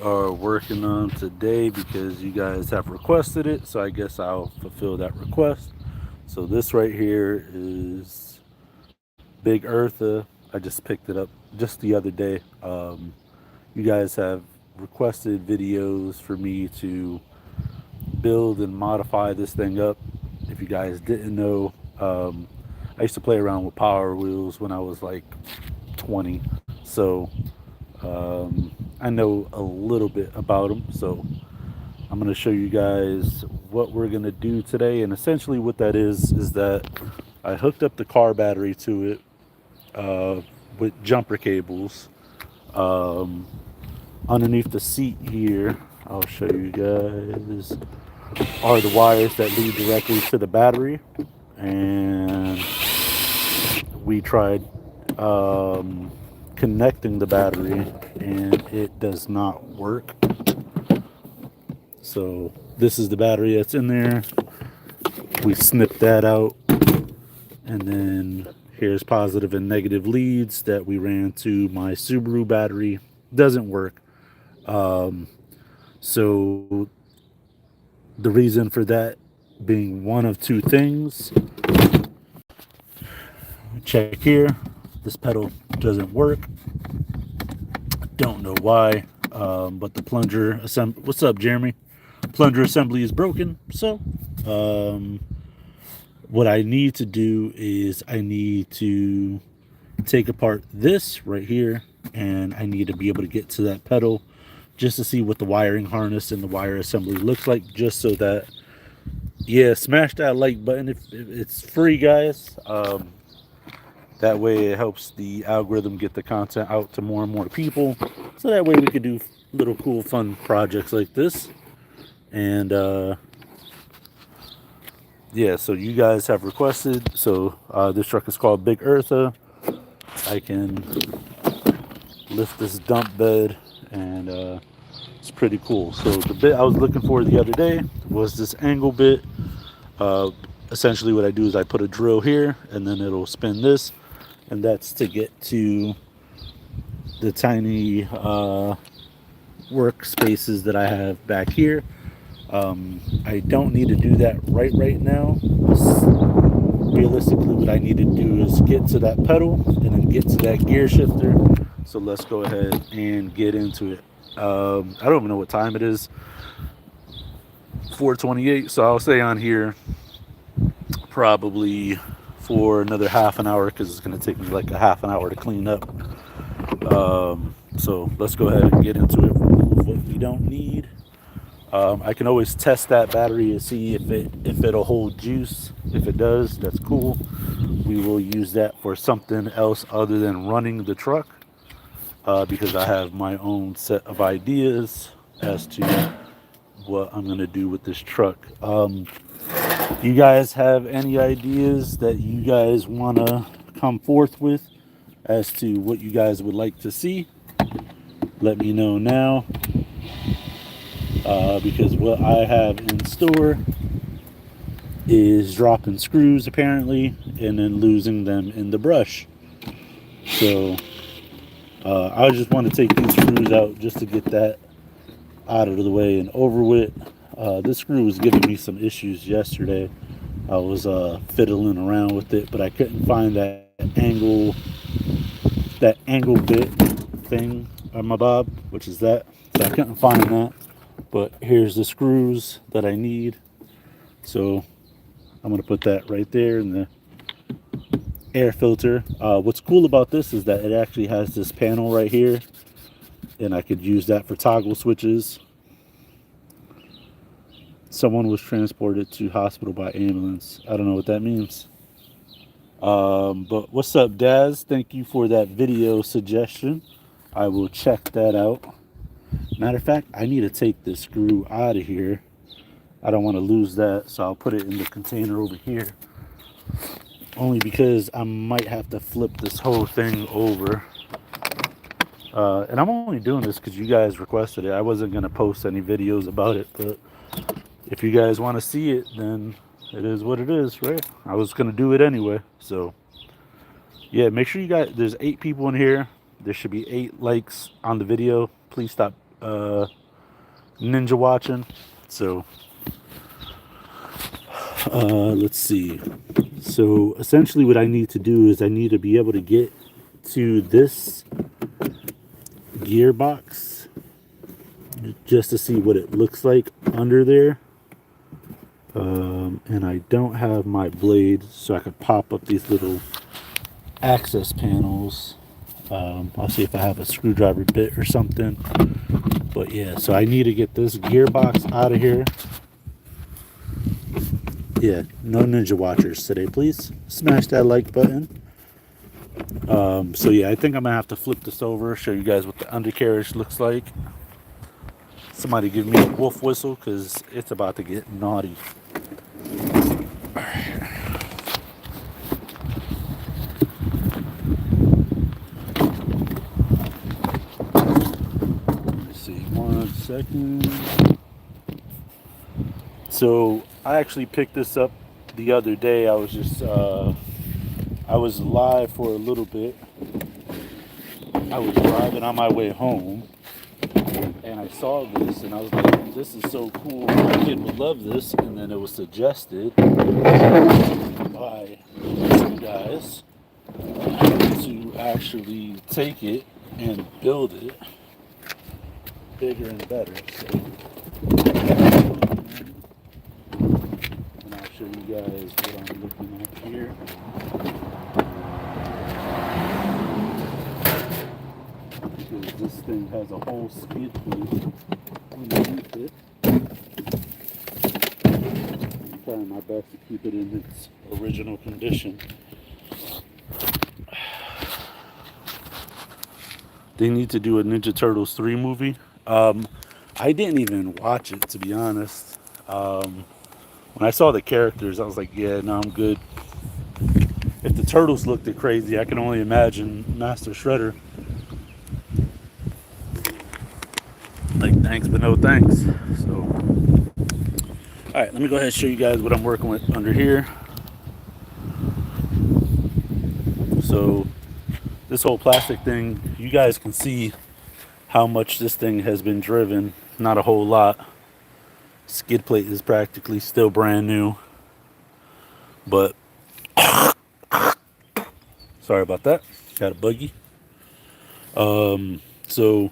are working on today because you guys have requested it. So I guess I'll fulfill that request. So this right here is Big Eartha. I just picked it up just the other day. You guys have requested videos for me to build and modify this thing up. If you guys didn't know, I used to play around with Power Wheels when I was like 20. So I know a little bit about them. So I'm going to show you guys what we're going to do today. And essentially, what that is that I hooked up the car battery to it with jumper cables. Um, Underneath the seat here, I'll show you guys, are the wires that lead directly to the battery. And we tried connecting the battery, and it does not work. So this is the battery that's in there. We snipped that out, and then here's positive and negative leads that we ran to my Subaru battery. Doesn't work. So the reason for that being one of two things. Check here. This pedal doesn't work. Don't know why. But the plunger assembly. What's up, Jeremy? Plunger assembly is broken. So, what I need to do is I need to take apart this right here, and I need to be able to get to that pedal just to see what the wiring harness and the wire assembly looks like, just so that, yeah, smash that like button if it's free, guys. That way it helps the algorithm get the content out to more and more people, so that way we could do little cool fun projects like this. And yeah, so you guys have requested. So this truck is called Big Eartha. I can lift this dump bed, and it's pretty cool. So the bit I was looking for the other day was this angle bit. uh, Essentially what I do is I put a drill here, and then it'll spin this, and that's to get to the tiny workspaces that I have back here. I don't need to do that right now. Realistically, what I need to do is get to that pedal and then get to that gear shifter. So let's go ahead and get into it. I don't even know what time it is. 4:28. So I'll stay on here probably for another half an hour because it's going to take me like a half an hour to clean up. So let's go ahead and get into it. Remove what we don't need. I can always test that battery to see if it'll hold juice. If it does, that's cool. We will use that for something else other than running the truck, because I have my own set of ideas as to what I'm gonna do with this truck. You guys have any ideas that you guys wanna come forth with as to what you guys would like to see? Let me know now, because what I have in store is dropping screws apparently and then losing them in the brush. So I just want to take these screws out just to get that out of the way and over with. This screw was giving me some issues yesterday. I was fiddling around with it, but I couldn't find that angle bit thing on my bob, which is that. So I couldn't find that. But here's the screws that I need. So I'm gonna put that right there in the air filter. What's cool about this is that it actually has this panel right here, and I could use that for toggle switches. Someone was transported to hospital by ambulance. I don't know what that means. But what's up, Daz? Thank you for that video suggestion. I will check that out. Matter of fact, I need to take this screw out of here. I don't want to lose that, so I'll put it in the container over here. Only because I might have to flip this whole thing over. And I'm only doing this because you guys requested it. I wasn't going to post any videos about it, but if you guys want to see it, then it is what it is, right? I was going to do it anyway. So, yeah, make sure you guys, there's 8 people in here. There should be 8 likes on the video. Please stop ninja watching. So let's see. So essentially, what I need to do is I need to be able to get to this gearbox just to see what it looks like under there. And I don't have my blade, so I could pop up these little access panels. I'll see if I have a screwdriver bit or something. But yeah, so I need to get this gearbox out of here. Yeah, no ninja watchers today, please. Smash that like button. So yeah, I think I'm gonna have to flip this over, show you guys what the undercarriage looks like. Somebody give me a wolf whistle because it's about to get naughty. Let's see, 1 second. So I actually picked this up the other day. I was just I was live for a little bit. I was driving on my way home and I saw this and I was like, this is so cool, my kid would love this. And then it was suggested by you guys to actually take it and build it bigger and better. So, and I'll show you guys what I'm looking at here. Because this thing has a whole skid plate underneath it. I'm trying my best to keep it in its original condition. They need to do a Ninja Turtles 3 movie. I didn't even watch it, to be honest. When I saw the characters, I was like, yeah, no, I'm good. If the Turtles looked crazy, I can only imagine Master Shredder. Like, thanks, but no thanks. So, alright, let me go ahead and show you guys what I'm working with under here. So, this whole plastic thing, you guys can see how much this thing has been driven. Not a whole lot. Skid plate is practically still brand new. But, sorry about that. Got a buggy. So,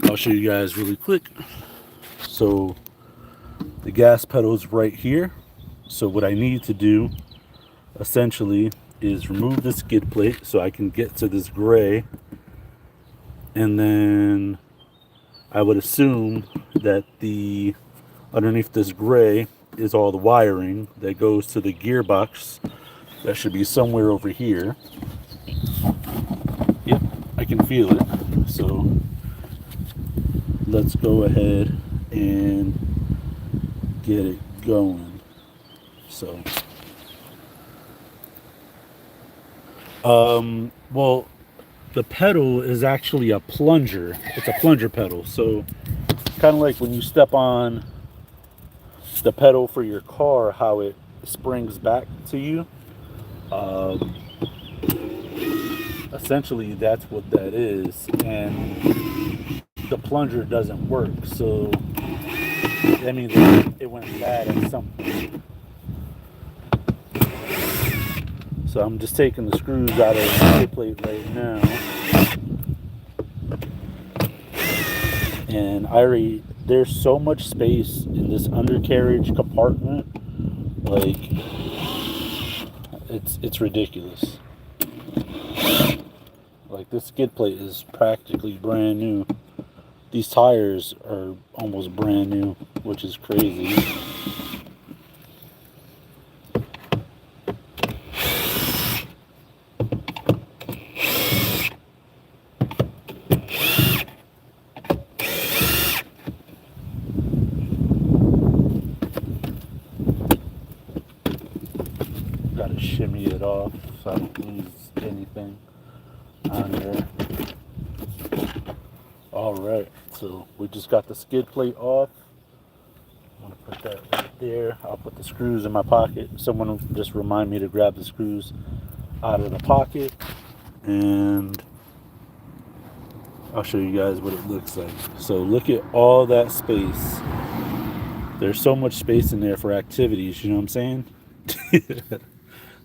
I'll show you guys really quick. So, the gas pedal's right here. So what I need to do, essentially, is remove the skid plate so I can get to this gray. And then I would assume that the underneath this gray is all the wiring that goes to the gearbox. That should be somewhere over here. Yep, I can feel it. So let's go ahead and get it going. So well, the pedal is actually a plunger. It's a plunger pedal. So kind of like when you step on the pedal for your car, how it springs back to you. Essentially that's what that is. And the plunger doesn't work, so that means it went bad at some point. So I'm just taking the screws out of the skid plate right now, and there's so much space in this undercarriage compartment, like it's ridiculous. Like, this skid plate is practically brand new. These tires are almost brand new, which is crazy. Gotta shimmy it off so I don't lose anything on there. Alright, so we just got the skid plate off. I'm gonna put that right there. I'll put the screws in my pocket. Someone will just remind me to grab the screws out of the pocket. And I'll show you guys what it looks like. So look at all that space. There's so much space in there for activities, you know what I'm saying?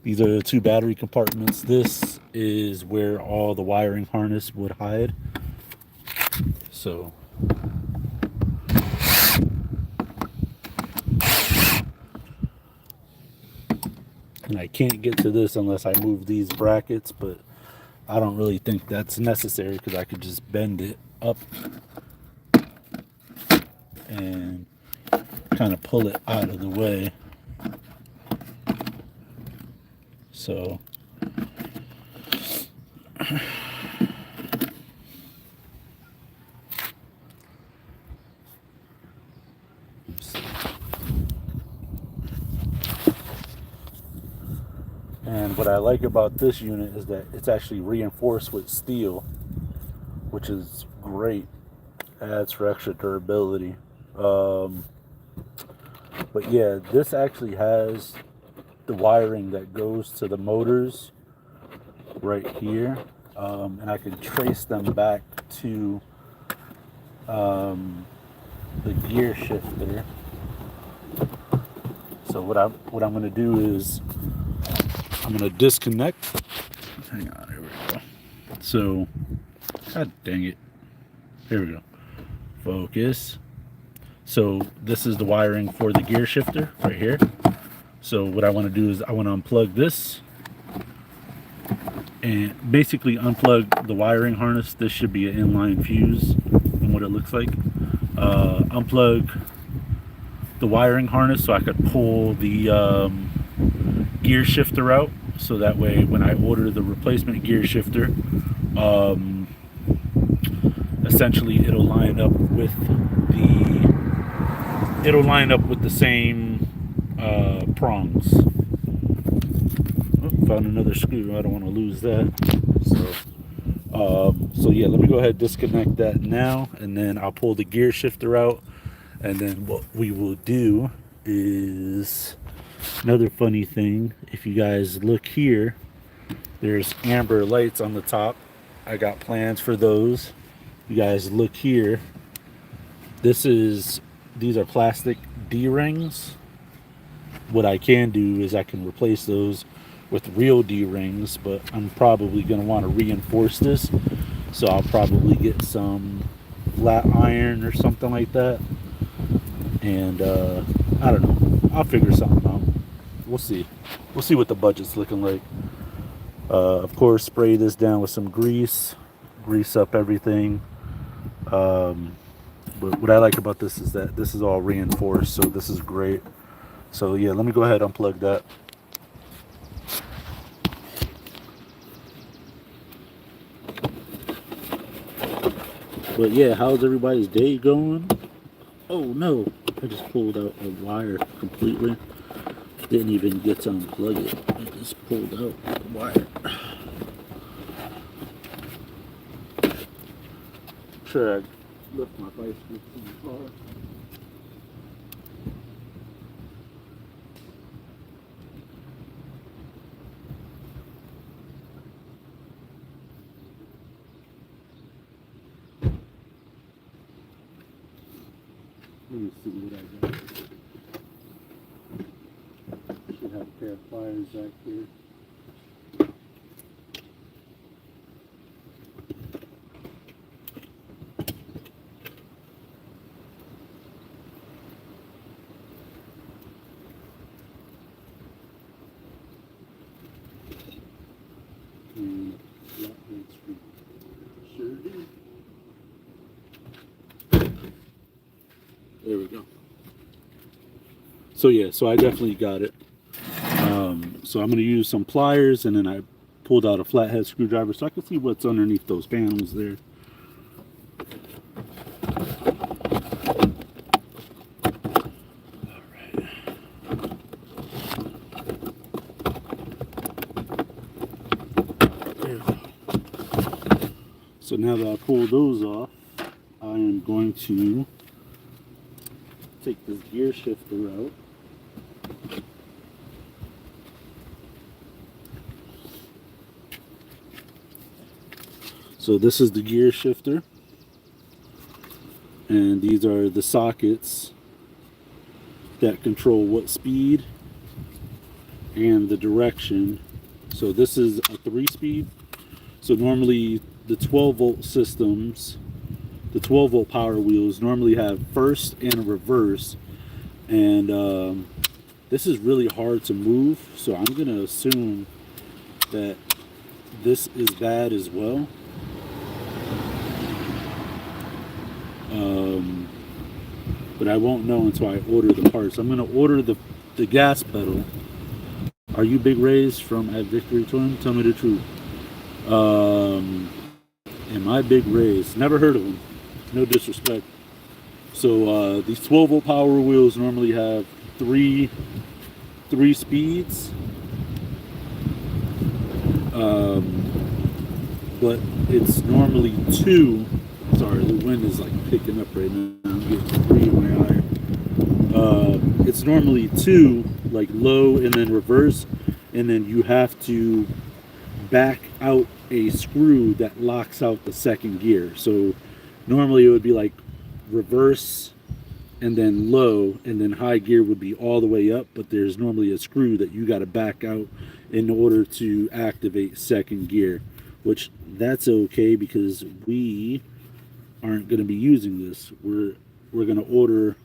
These are the two battery compartments. This is where all the wiring harness would hide. So and I can't get to this unless I move these brackets, but I don't really think that's necessary because I could just bend it up and kind of pull it out of the way. So and what I like about this unit is that it's actually reinforced with steel, which is great. Adds for extra durability. But yeah, this actually has the wiring that goes to the motors right here, and I can trace them back to the gear shifter. So what I'm going to do is I'm going to disconnect. Hang on, here we go. So, god dang it. Here we go. Focus. So this is the wiring for the gear shifter right here. So what I want to do is I want to unplug this and basically unplug the wiring harness. This should be an inline fuse from what it looks like. Unplug the wiring harness so I could pull the gear shifter out, so that way when I order the replacement gear shifter, essentially it'll line up with the same prongs. Oh, found another screw. I don't want to lose that. So yeah, let me go ahead and disconnect that now, and then I'll pull the gear shifter out, and then what we will do is another funny thing. If you guys look here, there's amber lights on the top. I got plans for those. You guys look here. These are plastic D-rings. What I can do is I can replace those with real D-rings, but I'm probably going to want to reinforce this. So I'll probably get some flat iron or something like that. And I don't know. I'll figure something out. We'll see. We'll see what the budget's looking like. Of course, spray this down with some grease. Grease up everything. But what I like about this is that this is all reinforced, so this is great. So yeah, let me go ahead and unplug that. But yeah, how's everybody's day going? Oh no, I just pulled out a wire completely. Didn't even get to unplug it. I just pulled out the wire. Sure, I left my bicycle in the car. Let me see what I got. Should have a pair of pliers back here. And flathead screw. Sure do. There we go. So yeah, so I definitely got it. So I'm going to use some pliers, and then I pulled out a flathead screwdriver so I can see what's underneath those panels there. So now that I pulled those off, I am going to take this gear shifter out. So this is the gear shifter. And these are the sockets that control what speed and the direction. So this is a 3-speed. So normally the 12-volt systems, the 12-volt power wheels normally have first and reverse. And this is really hard to move, so I'm going to assume that this is bad as well. But I won't know until I order the parts. I'm going to order the gas pedal. Are you Big Rays from at Victory Twin? Tell me the truth. Am I Big Rays? Never heard of them. No disrespect. So these 12-volt power wheels normally have three speeds. But it's normally 2. Sorry, the wind is like picking up right now. I'm getting 3 in my eye. It's normally 2, like low and then reverse, and then you have to back out a screw that locks out the second gear. So normally it would be like reverse and then low, and then high gear would be all the way up, but there's normally a screw that you got to back out in order to activate second gear, which that's okay because we aren't going to be using this. We are going to order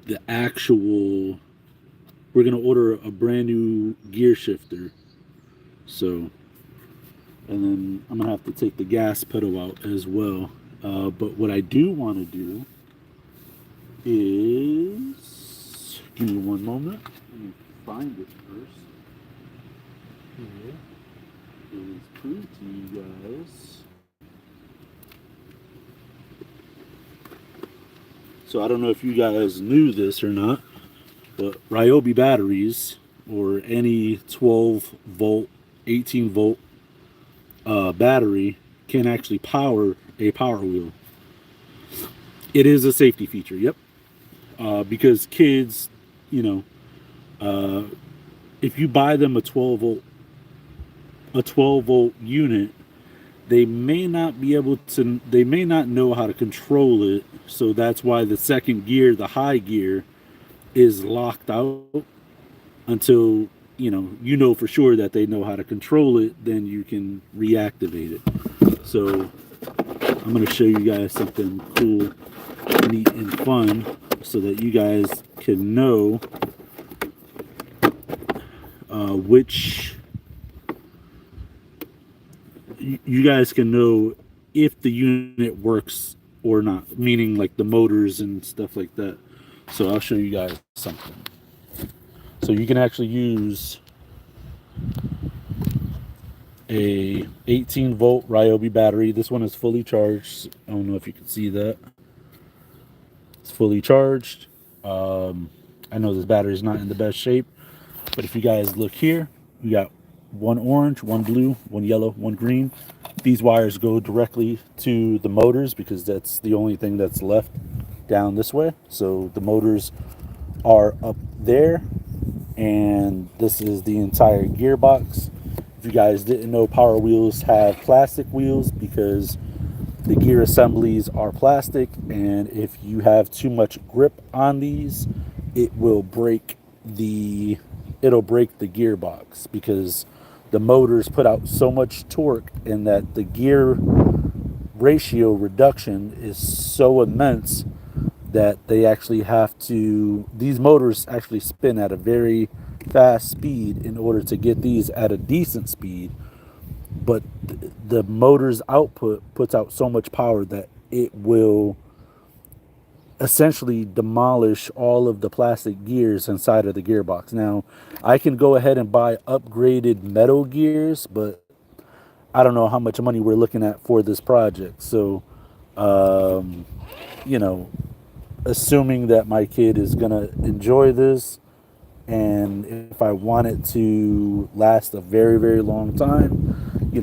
the actual, we're going to order a brand new gear shifter. So, and then I'm going to have to take the gas pedal out as well. But what I do want to do is, give me one moment. Let me find it first. Here is proof to you guys. So I don't know if you guys knew this or not, but Ryobi batteries or any 12-volt, 18-volt battery can actually power a power wheel. It is a safety feature, yep. Because kids, if you buy them a 12-volt unit, they may not know how to control it. So that's why the second gear, the high gear, is locked out until you know for sure that they know how to control it. Then you can reactivate it. So I'm going to show you guys something cool, neat, and fun, so that you guys can know which. You guys can know if the unit works or not, meaning like the motors and stuff like that. So I'll show you guys something. So you can actually use a 18-volt Ryobi battery. This one is fully charged. I don't know if you can see that. It's fully charged. I know this battery is not in the best shape, but if you guys look here, we got one orange, one blue, one yellow, one green. These wires go directly to the motors because that's the only thing that's left down this way. So the motors are up there, and this is the entire gearbox. If you guys didn't know, Power Wheels have plastic wheels because the gear assemblies are plastic, and if you have too much grip on these, it'll break the gearbox because the motors put out so much torque, and that the gear ratio reduction is so immense that they actually these motors actually spin at a very fast speed in order to get these at a decent speed. But the motor's output puts out so much power that it will essentially demolish all of the plastic gears inside of the gearbox. Now, I can go ahead and buy upgraded metal gears, but I don't know how much money we're looking at for this project. So, assuming that my kid is going to enjoy this, and if I want it to last a very, very long time,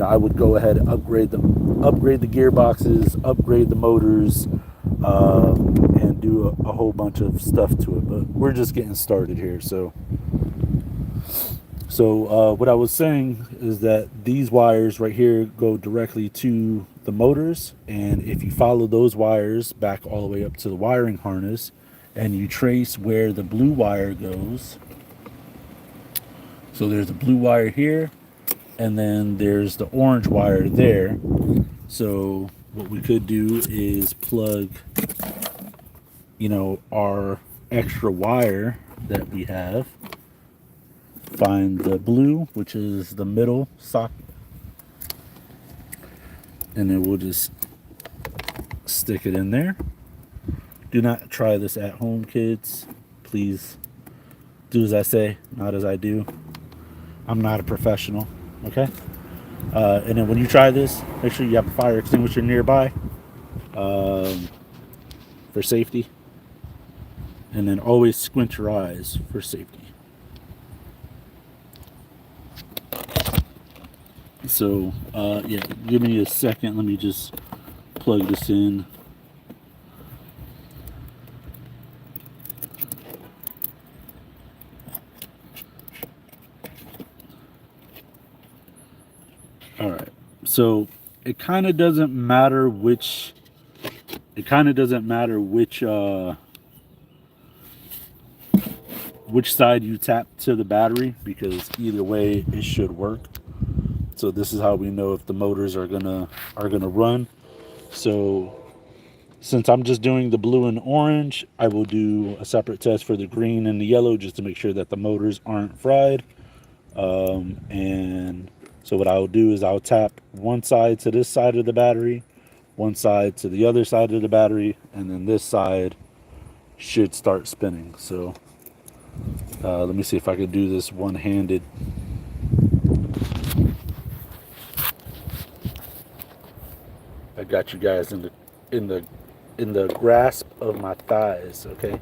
I would go ahead and upgrade the gearboxes, upgrade the motors, and do a whole bunch of stuff to it. But we're just getting started here. So So what I was saying is that these wires right here go directly to the motors, and if you follow those wires back all the way up to the wiring harness, and you trace where the blue wire goes, so there's a blue wire here, and then there's the orange wire there. So what we could do is plug, our extra wire that we have, find the blue, which is the middle socket, and then we'll just stick it in there. Do not try this at home, kids. Please do as I say, not as I do. I'm not a professional, okay? And then when you try this, make sure you have a fire extinguisher nearby, for safety. And then always squint your eyes for safety. So, yeah, give me a second. Let me just plug this in. All right. So it kind of doesn't matter which. Which side you tap to the battery, because either way it should work. So this is how we know if the motors are gonna run. So since I'm just doing the blue and orange, I will do a separate test for the green and the yellow just to make sure that the motors aren't fried. And so what I'll do is I'll tap one side to this side of the battery, one side to the other side of the battery, and then this side should start spinning. So let me see if I can do this one-handed. I got you guys in the grasp of my thighs, okay?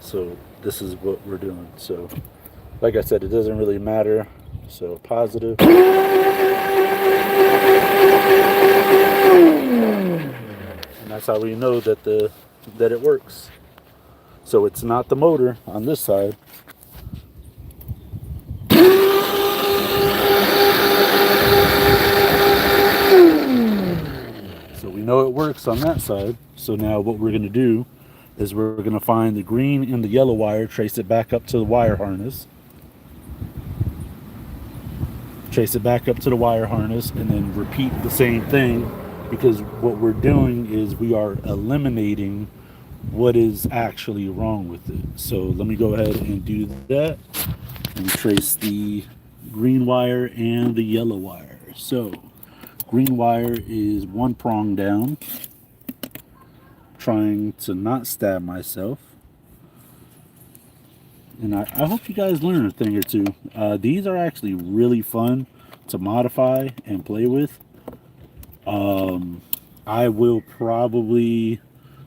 So this is what we're doing. So like I said, it doesn't really matter. So positive. And that's how we know that it works. So it's not the motor on this side. So we know it works on that side. So now what we're going to do is we're going to find the green and the yellow wire, trace it back up to the wire harness. Trace it back up to the wire harness, and then repeat the same thing, because what we're doing is we are eliminating what is actually wrong with it. So let me go ahead and do that and trace the green wire and the yellow wire. So green wire is one prong down, trying to not stab myself. And I hope you guys learn a thing or two. These are actually really fun to modify and play with. I will probably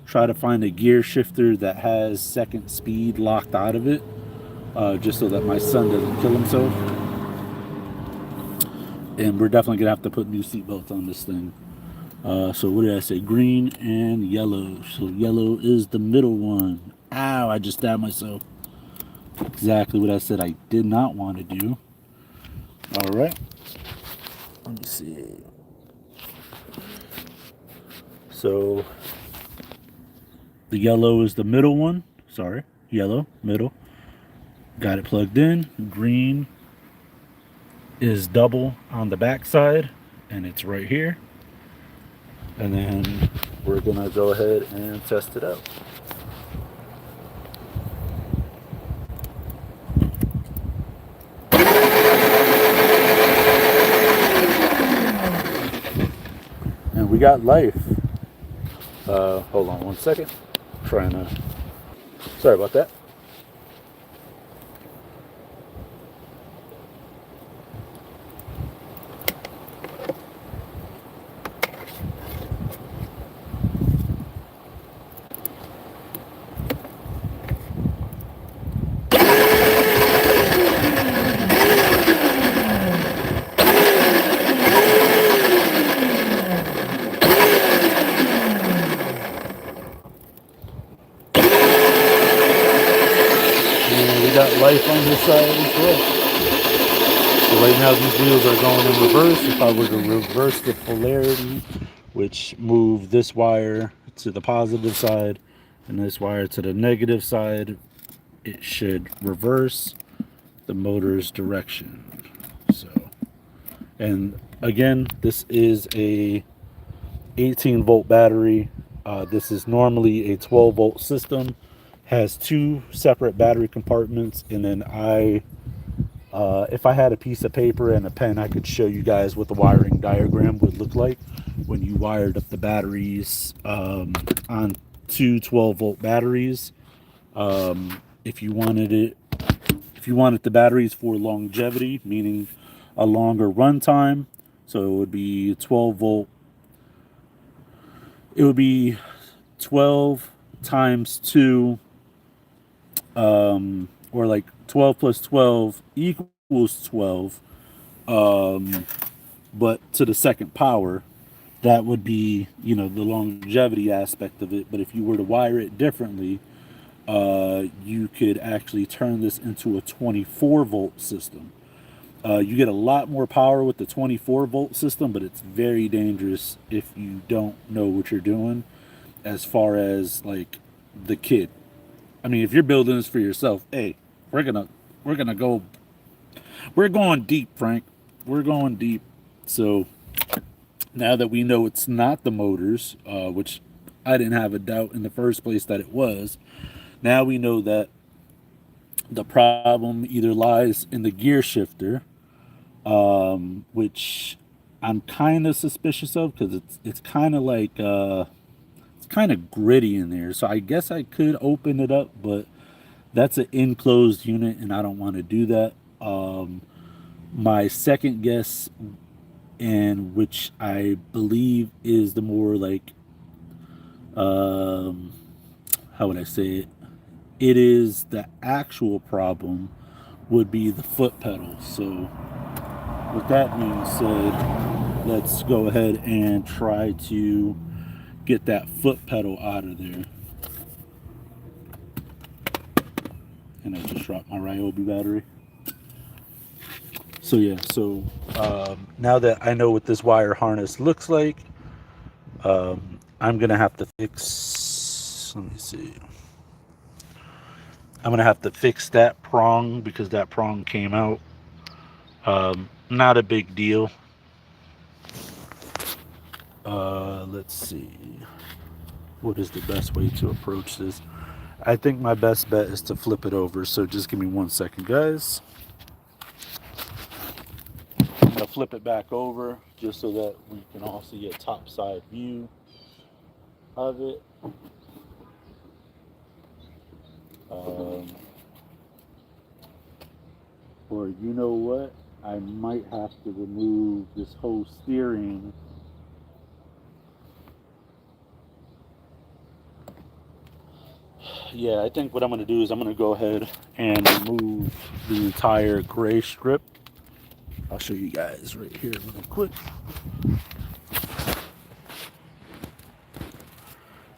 try to find a gear shifter that has second speed locked out of it, just so that my son doesn't kill himself. And we're definitely going to have to put new seatbelts on this thing. So what did I say? Green and yellow. So yellow is the middle one. Ow, I just stabbed myself. Exactly what I said I did not want to do. All right. Let me see. So the yellow is the middle one. Sorry, yellow, middle. Got it plugged in. Green is double on the back side, and it's right here. And then we're gonna go ahead and test it out. And we got life. Hold on one second. Sorry about that. And we got life on this side as well. right now these wheels are going in reverse. If I were to reverse the polarity, which move this wire to the positive side and this wire to the negative side, it should reverse the motor's direction. So, and again, this is a 18-volt battery. This is normally a 12-volt system. Has two separate battery compartments, and then if I had a piece of paper and a pen, I could show you guys what the wiring diagram would look like when you wired up the batteries on two 12-volt batteries. If you wanted the batteries for longevity, meaning a longer runtime, so it would be 12-volt. It would be 12 times 2, or like 12 plus 12 equals 12, but to the second power. That would be, the longevity aspect of it. But if you were to wire it differently, you could actually turn this into a 24-volt system. You get a lot more power with the 24-volt system, but it's very dangerous if you don't know what you're doing as far as like the kid. I mean, if you're building this for yourself, hey, we're going deep, Frank. We're going deep. So now that we know it's not the motors, which I didn't have a doubt in the first place that it was, now we know that the problem either lies in the gear shifter, which I'm kind of suspicious of because it's kind of like it's kind of gritty in there. So I guess I could open it up, but that's an enclosed unit, and I don't want to do that. My second guess, and which I believe is the more like, how would I say it? It is the actual problem would be the foot pedal. So with that being said, let's go ahead and try to get that foot pedal out of there. And I just dropped my Ryobi battery. So yeah, now that I know what this wire harness looks like, I'm gonna have to fix. Let me see. I'm gonna have to fix that prong because that prong came out. Not a big deal. Let's see. What is the best way to approach this? I think my best bet is to flip it over. So just give me 1 second, guys. I'm gonna flip it back over just so that we can all see a top side view of it. Or you know what? I might have to remove this whole steering. Yeah, I think what I'm going to do is I'm going to go ahead and remove the entire gray strip. I'll show you guys right here real quick.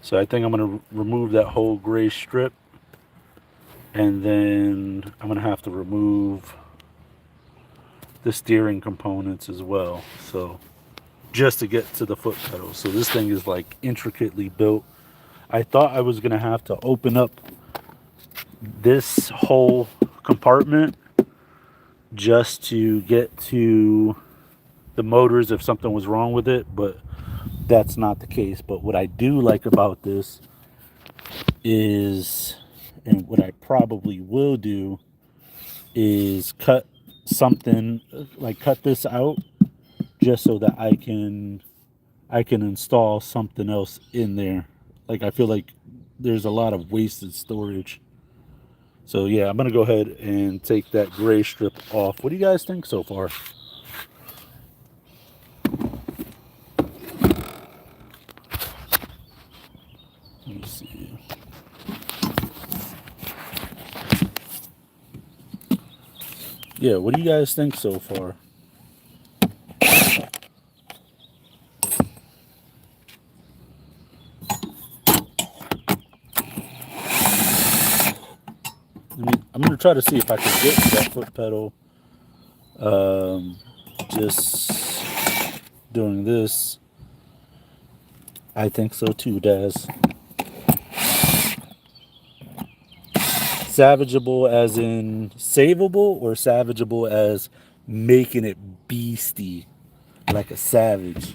So I think I'm going to remove that whole gray strip. And then I'm going to have to remove the steering components as well. So just to get to the foot pedal. So this thing is like intricately built. I thought I was going to have to open up this whole compartment just to get to the motors if something was wrong with it, but that's not the case. But what I do like about this is, and what I probably will do, is cut something, like cut this out just so that I can install something else in there. Like I feel like there's a lot of wasted storage. So yeah, I'm gonna go ahead and take that gray strip off. What do you guys think so far? Let me see. Yeah, what do you guys think so far? I'm gonna try to see if I can get that foot pedal Um, just doing this. I think so too, Daz. Savageable as in savable, or savageable as making it beastie like a savage?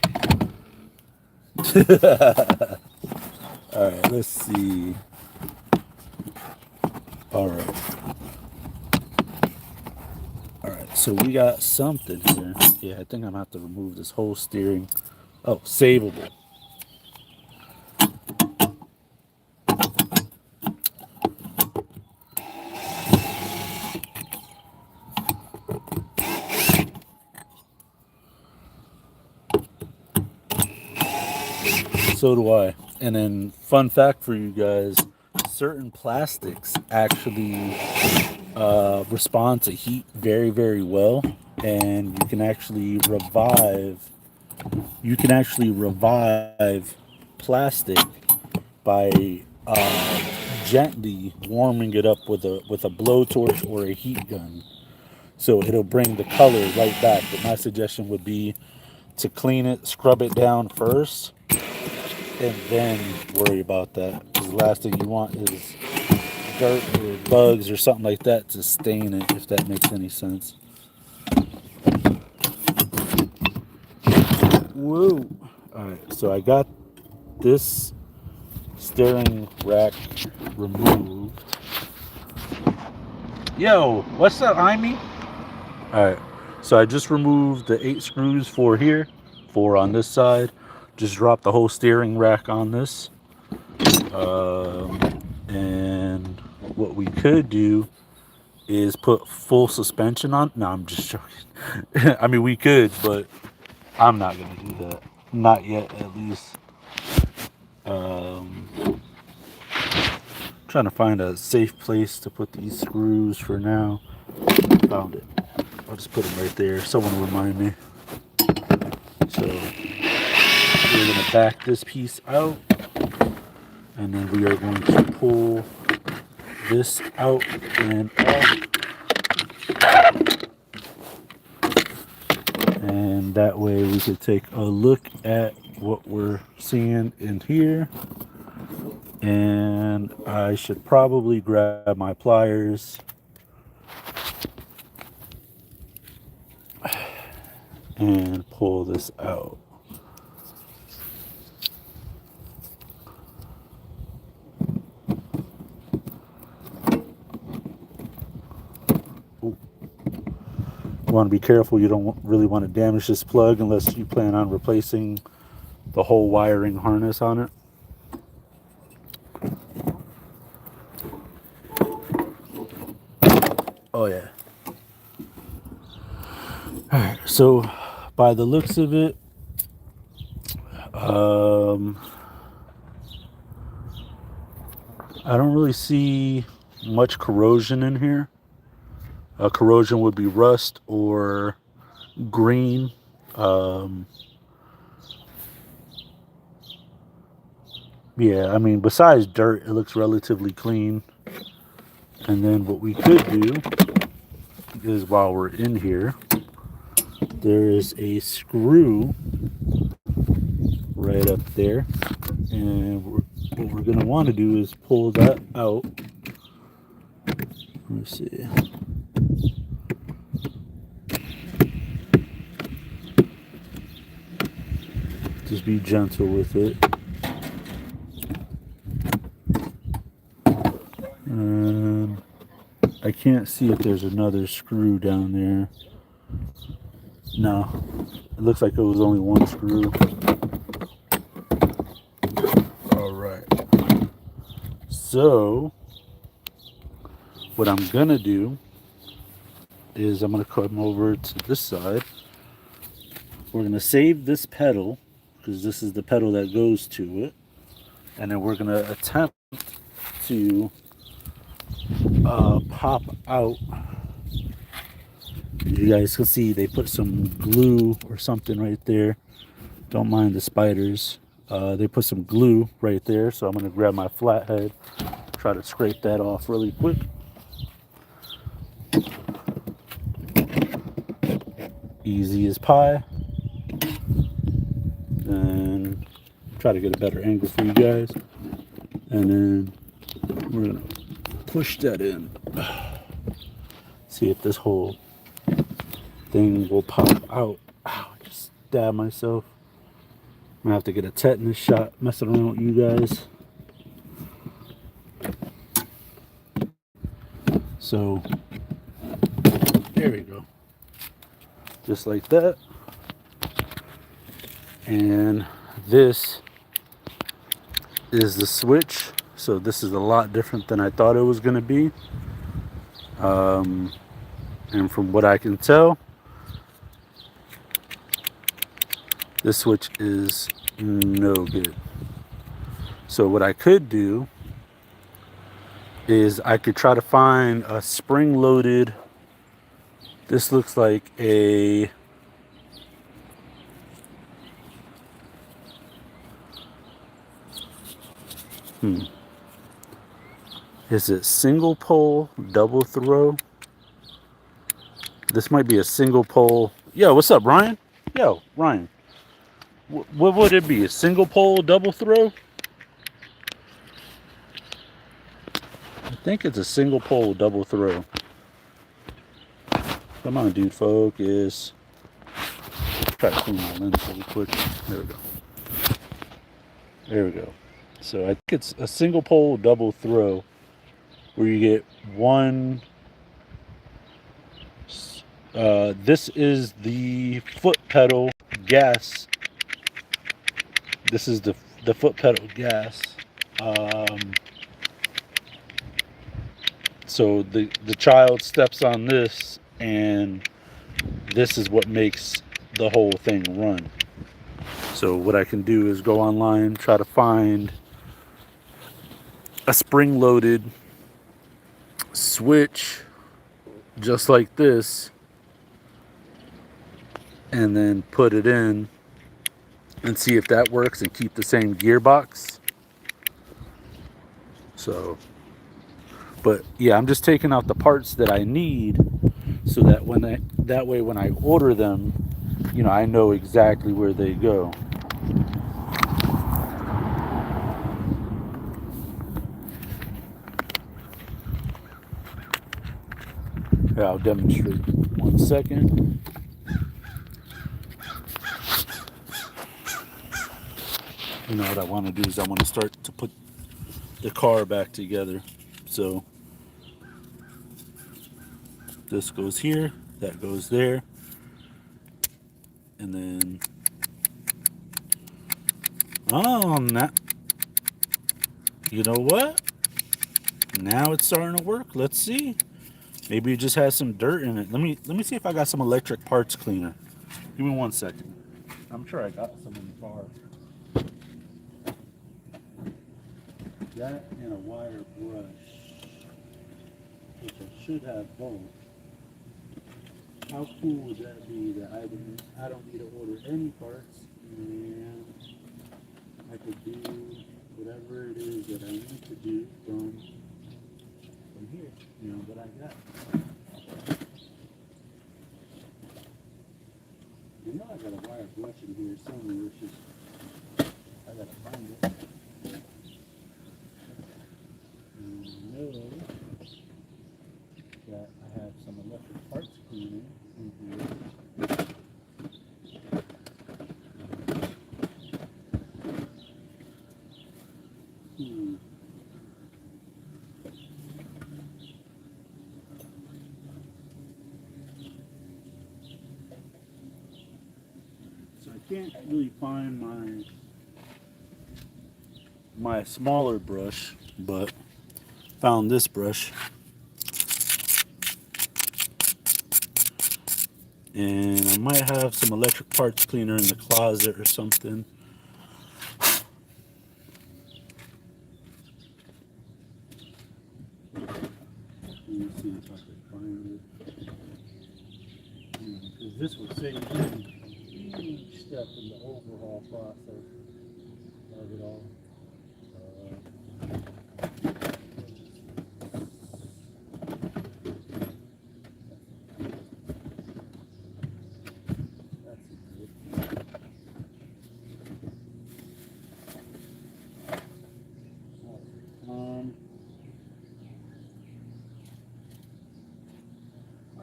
All right, let's see. All right, all right. So we got something here. Yeah, I think I'm gonna have to remove this whole steering. Oh, savable. So do I. And then, fun fact for you guys: certain plastics actually respond to heat very, very well, and you can actually revive. You can actually revive plastic by gently warming it up with a blowtorch or a heat gun. So it'll bring the color right back. But my suggestion would be to clean it, scrub it down first, and then worry about that. Because the last thing you want is dirt or bugs or something like that to stain it, if that makes any sense. Whoa. Alright, so I got this steering rack removed. Yo, what's up, Amy? Alright, so I just removed the 8 screws, 4 here, 4 on this side. Just dropped the whole steering rack on this. And what we could do is put full suspension on. No, I'm just joking. I mean, we could, but I'm not going to do that. Not yet, at least. Um, Trying to find a safe place to put these screws for now. Found it. I'll just put them right there. Someone remind me. So we're going to back this piece out, and then we are going to pull this out and off. And that way we could take a look at what we're seeing in here. And I should probably grab my pliers and pull this out. Ooh. You want to be careful. You don't really want to damage this plug unless you plan on replacing the whole wiring harness on it. Oh yeah. Alright, so by the looks of it, I don't really see much corrosion in here. Corrosion would be rust or green. Yeah, I mean, besides dirt, it looks relatively clean. And then what we could do is, while we're in here, there is a screw right up there. And what we're going to want to do is pull that out. Let me see. Just be gentle with it. And I can't see if there's another screw down there. No, it looks like it was only one screw. All right. So what I'm gonna do is I'm gonna come over to this side. We're gonna save this pedal because this is the pedal that goes to it, and then we're gonna attempt to pop out. You guys can see they put some glue or something right there. Don't mind the spiders. They put some glue right there, so I'm gonna grab my flathead, try to scrape that off really quick. easy as pie. And try to get a better angle for you guys. And then we're gonna push that in. See if this whole thing will pop out. Ow, I just stabbed myself. I'm gonna have to get a tetanus shot messing around with you guys. So there we go. Just like that. And this is the switch. So this is a lot different than I thought it was gonna be. And from what I can tell, this switch is no good. So what I could do is I could try to find a spring-loaded. This looks like a Is it single pole, double throw? This might be a single pole. Yo, what's up, Ryan? Yo, Ryan. What would it be? A single pole, double throw? I think it's a single pole, double throw. Come on, dude, focus. Try to clean my lens really quick. There we go. There we go. So I think it's a single pole, double throw, where you get one. This is the foot pedal gas. This is the foot pedal gas. So the child steps on this, and this is what makes the whole thing run. So what I can do is go online, try to find a spring-loaded switch just like this, and then put it in and see if that works and keep the same gearbox. So, but yeah, I'm just taking out the parts that I need so that when I order them, you know, I know exactly where they go. Yeah, I'll demonstrate. 1 second. You know what I want to do is I want to start to put the car back together. So this goes here, that goes there, and then you know what? Now it's starting to work. Let's see. Maybe it just has some dirt in it. Let me see if I got some electric parts cleaner. Give me 1 second. I'm sure I got some in the car. That and a wire brush, which I should have both. How cool would that be that I don't need to order any parts, and I could do whatever it is that I need to do from here, you know, that I got. You know I got a wire brush in here somewhere, it's just, I gotta find it. I know that I have some electric parts cleaning in here. So I can't really find my smaller brush, but found this brush, and I might have some electric parts cleaner in the closet or something. Let me see if I can find it, because this would save me a huge step in the overhaul process of it all.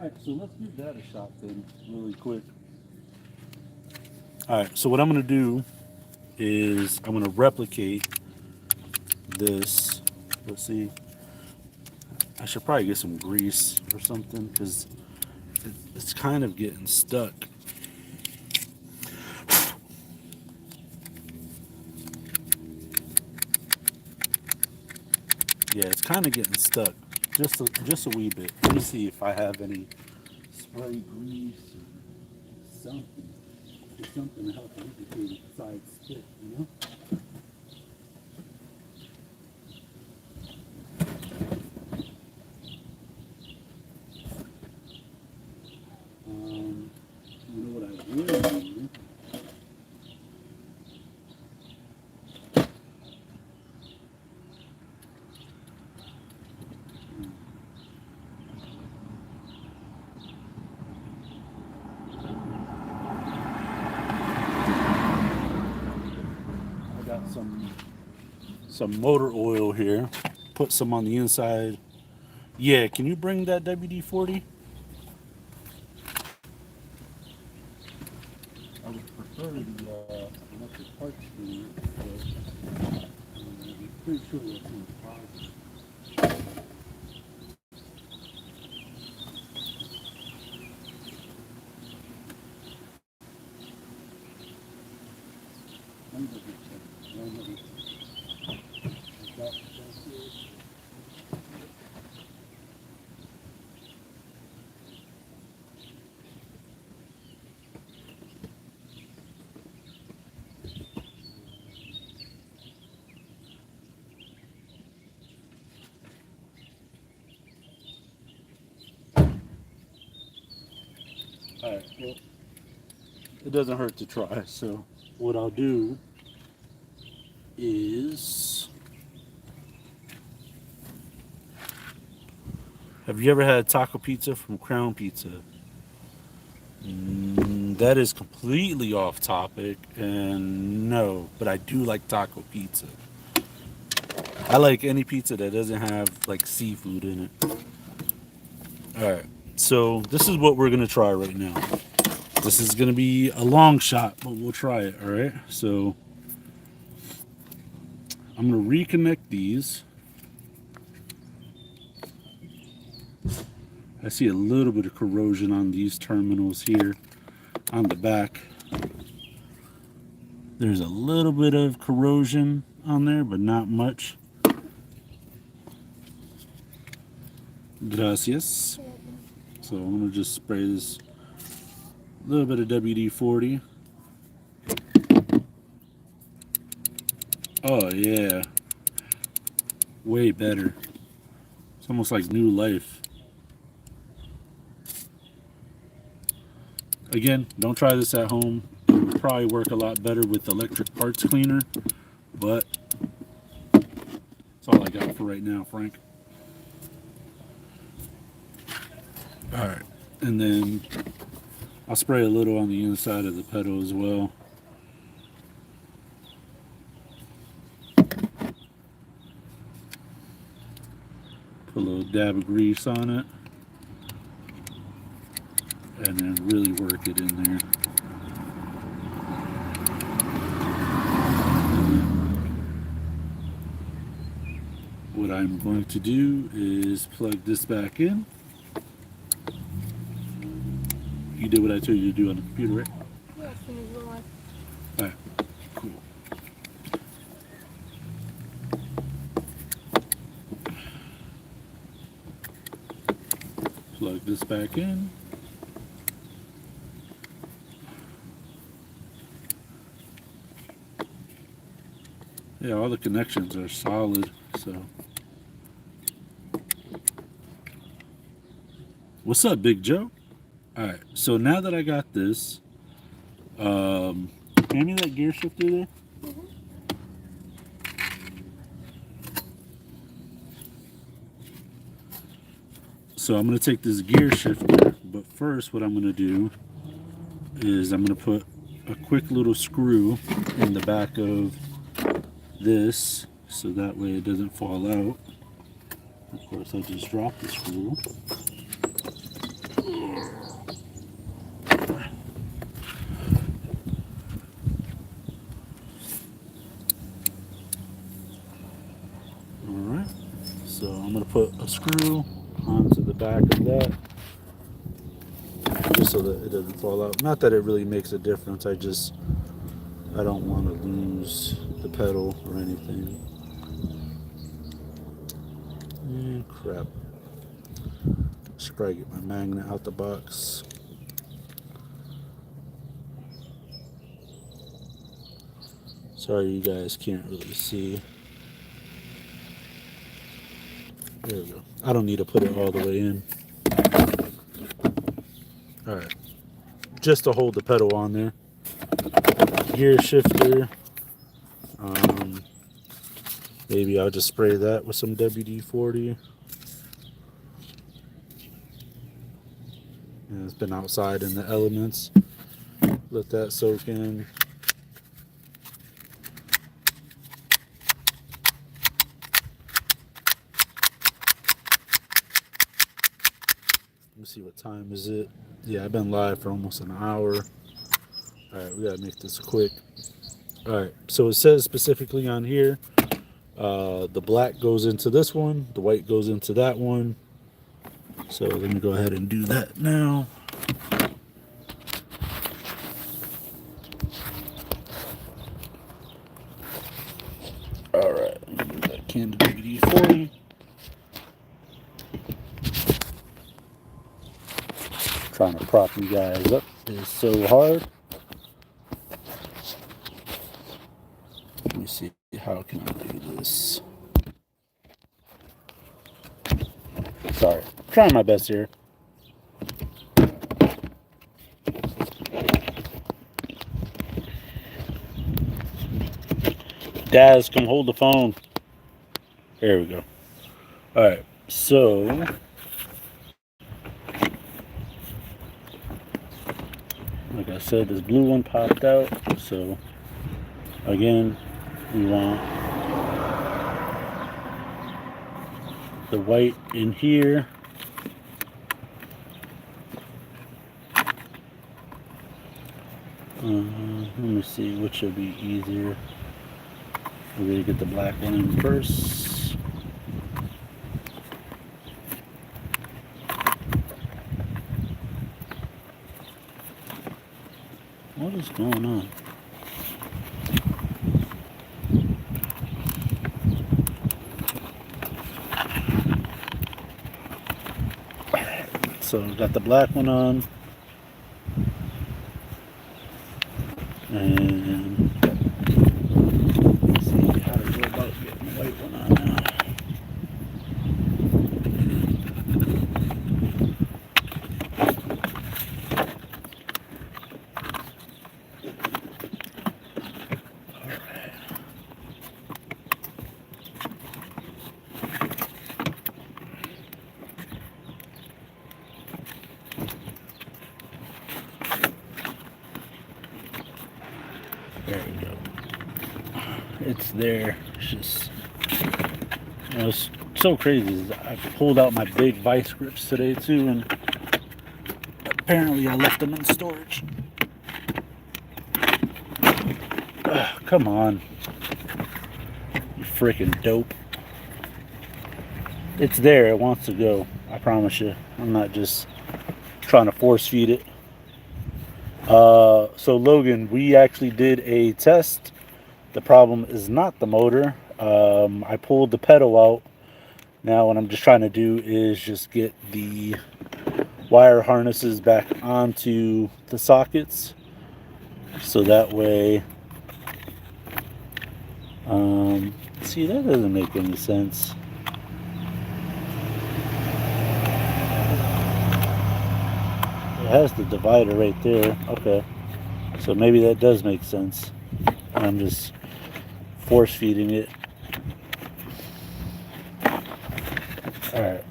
Alright, so let's give that a shot then, really quick. Alright, so what I'm going to do is I'm going to replicate this. Let's see. I should probably get some grease or something because it's kind of getting stuck. Yeah, it's kind of getting stuck. Just a wee bit. Let me see if I have any spray grease or something. Or something to help lubricate it besides spit, you know? You know what I will do? I got some motor oil here. Put some on the inside. Yeah, can you bring that WD-40? I would prefer the electric parts cleaner, but I'm pretty sure that's in the closet. Let me double check. That's it. Alright, well, it doesn't hurt to try. So what I'll do is, have you ever had taco pizza from Crown Pizza? That is completely off topic, and no, but I do like taco pizza. I like any pizza that doesn't have like seafood in it. Alright, so this is what we're gonna try right now. This is gonna be a long shot, but we'll try it. Alright, so I'm gonna reconnect these. I see a little bit of corrosion on these terminals here on the back. There's a little bit of corrosion on there, but not much. Gracias. So I'm gonna just spray this little bit of WD-40. Oh yeah, way better. It's almost like new life. Again, don't try this at home. It would probably work a lot better with electric parts cleaner, but that's all I got for right now, Frank. Alright, and then I'll spray a little on the inside of the pedal as well. Put a little dab of grease on it. And then really work it in there. What I'm going to do is plug this back in. You did what I told you to do on the computer, right? Yes, in real life. Alright, cool. Plug this back in. Yeah, all the connections are solid, so. What's up, Big Joe? Alright, so now that I got this, hand me that gear shifter there. So I'm going to take this gear shifter, but first what I'm going to do is I'm going to put a quick little screw in the back of this so that way it doesn't fall out. Of course, I just dropped the screw. going to put a screw onto the back of that, just so that it doesn't fall out. Not that it really makes a difference, I don't want to lose the pedal or anything. And crap. Should probably get my magnet out the box. Sorry you guys can't really see. There we go. I don't need to put it all the way in. Alright. Just to hold the pedal on there. Gear shifter. Maybe I'll just spray that with some WD-40. And it's been outside in the elements. Let that soak in. Let me see, what time is it? Yeah, I've been live for almost an hour. Alright, we gotta make this quick. Alright, so it says specifically on here, the black goes into this one, the white goes into that one. So let me go ahead and do that now. Alright, that can of WD-40. Trying to prop you guys up is so hard. Let me see, how can I do this? Sorry, trying my best here. Daz, come hold the phone. There we go. Alright, so like I said, this blue one popped out. So again, we want the white in here. Let me see, which should be easier. We're going to get the black one in first. What is going on? So got the black one on, and let's see how to go about getting the white one on now. There we go. It's there. It's just, it's so crazy. I pulled out my big vice grips today too, and apparently I left them in storage. Ugh, come on, you freaking dope. It's there. It wants to go. I promise you. I'm not just trying to force feed it. So Logan, we actually did a test. The problem is not the motor. I pulled the pedal out. Now what I'm just trying to do is just get the wire harnesses back onto the sockets, so that way see, that doesn't make any sense. It has the divider right there. Okay, so maybe that does make sense. I'm just force feeding it. Alright,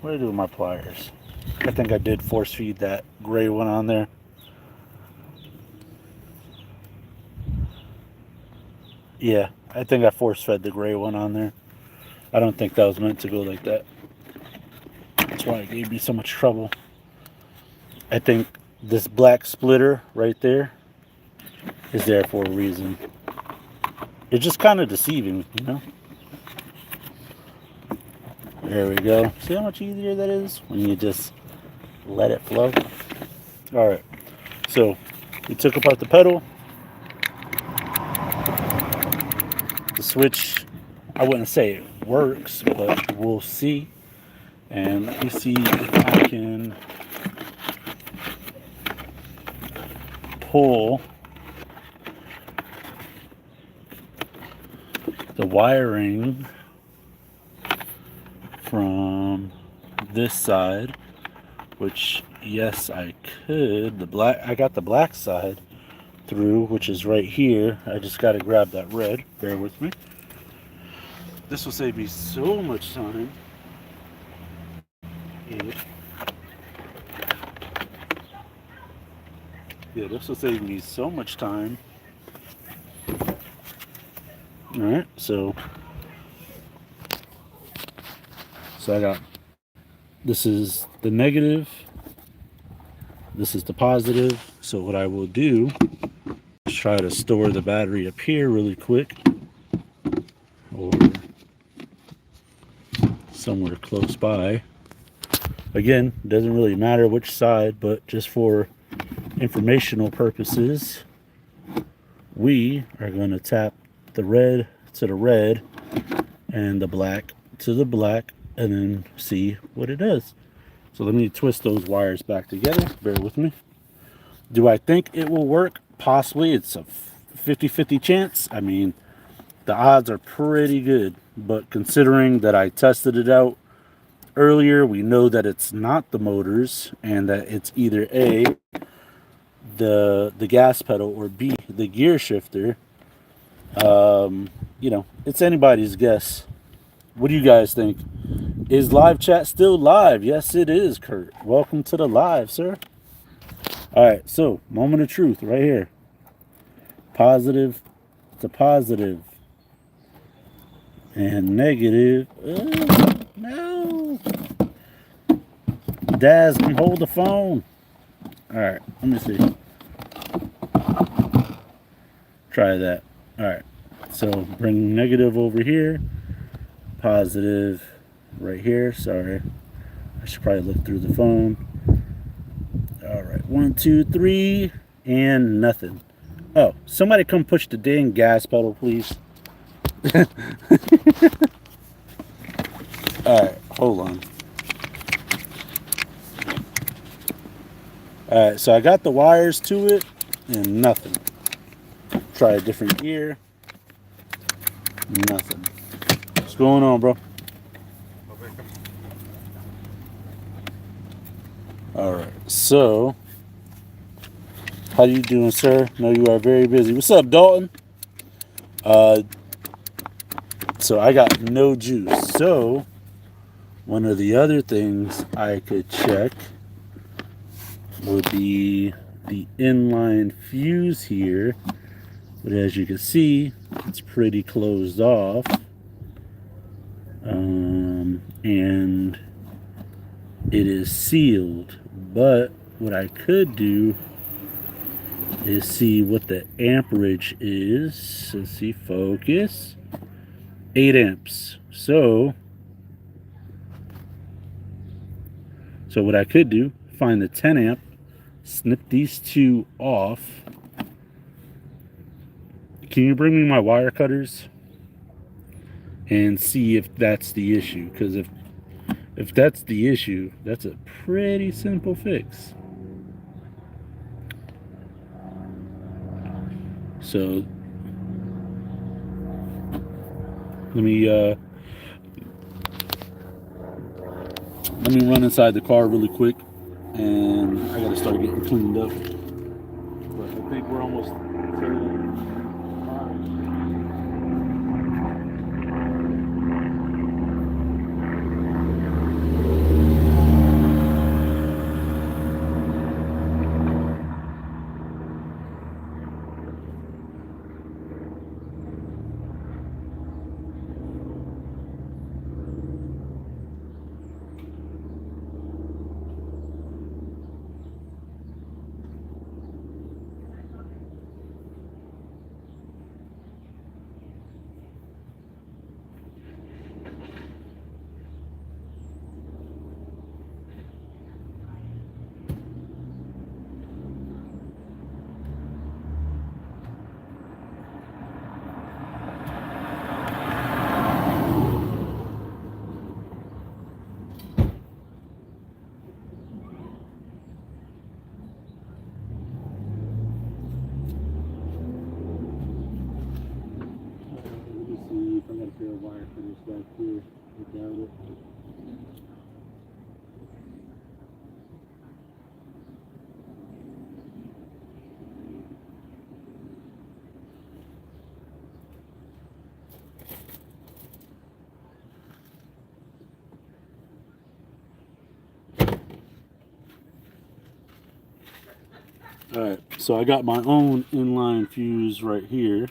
what do I do with my pliers? I think I did force feed that gray one on there. Yeah, I think I force fed the gray one on there. I don't think that was meant to go like that. That's why it gave me so much trouble. I think this black splitter right there is there for a reason. It's just kind of deceiving, you know? There we go. See how much easier that is when you just let it flow? All right. So we took apart the pedal. The switch, I wouldn't say it works, but we'll see. And let me see if I can pull the wiring from this side, which yes I could. I got the black side through, which is right here. I just got to grab that red. Bear with me. This will save me so much time. Yeah, this will save me so much time. Alright, so I got, this is the negative, this is the positive. So what I will do is try to store the battery up here really quick, or somewhere close by. Again, doesn't really matter which side, but just for informational purposes, we are going to tap the red to the red and the black to the black, and then see what it does. So let me twist those wires back together. Bear with me. Do I think it will work? Possibly. It's a 50-50 chance. I mean, the odds are pretty good, but considering that I tested it out earlier, we know that it's not the motors, and that it's either A, the gas pedal, or B, the gear shifter. You know, it's anybody's guess. What do you guys think? Is live chat still live? Yes, it is, Kurt. Welcome to the live, sir. All right, so moment of truth right here. Positive to positive. And negative. No. Daz, can hold the phone. All right, let me see. Try that. All right, so bring negative over here. Positive right here. Sorry, I should probably look through the phone. All right, 1, 2, 3, and nothing. Oh, somebody come push the dang gas pedal, please. All right, hold on. All right, so I got the wires to it and nothing. Try a different gear. Nothing. What's going on, bro? All right, so how you doing, sir? Know you are very busy. What's up, Dalton? So I got no juice. So one of the other things I could check would be the inline fuse here. But as you can see, it's pretty closed off. And it is sealed. But what I could do is see what the amperage is. Let's see, focus. 8 amps. So what I could do, find the 10 amp, snip these two off. Can you bring me my wire cutters and see if that's the issue? Because if that's the issue, that's a pretty simple fix. So let me run inside the car really quick, and I gotta start getting cleaned up. But I think we're almost to. back here without it. Alright, so I got my own inline fuse right here.